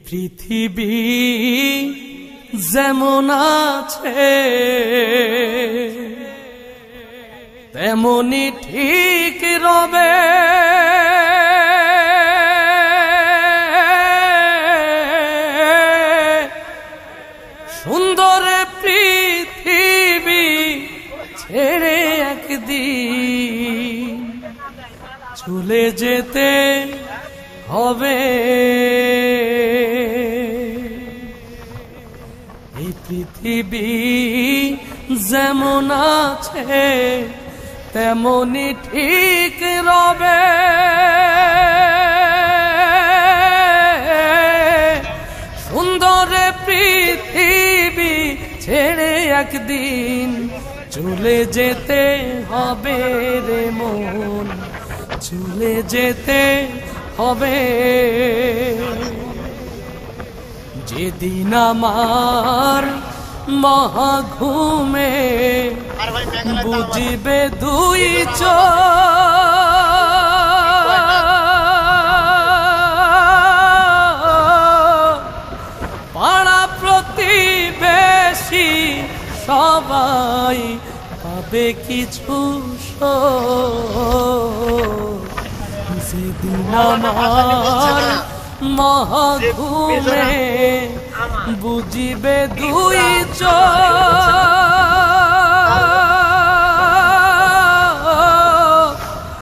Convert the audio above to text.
পৃথিবী যেমন আছে তেমনি ঠিক রবে, সুন্দর পৃথিবী ছেড়ে একদিন চলে যেতে হবে। এই পৃথিবী যেমন আছে তেমনি ঠিক রবে, সুন্দর পৃথিবী ছেড়ে একদিন চলে যেতে হবে রে মন, চলে যেতে হবে। যেদিন আমার মহাঘুমে বুঝিবে দুই পাড়া প্রতিবেশী সবাই পাবে কিছু, যেদিন আমার মহাঘুমে বুঝিবে দুই চোখ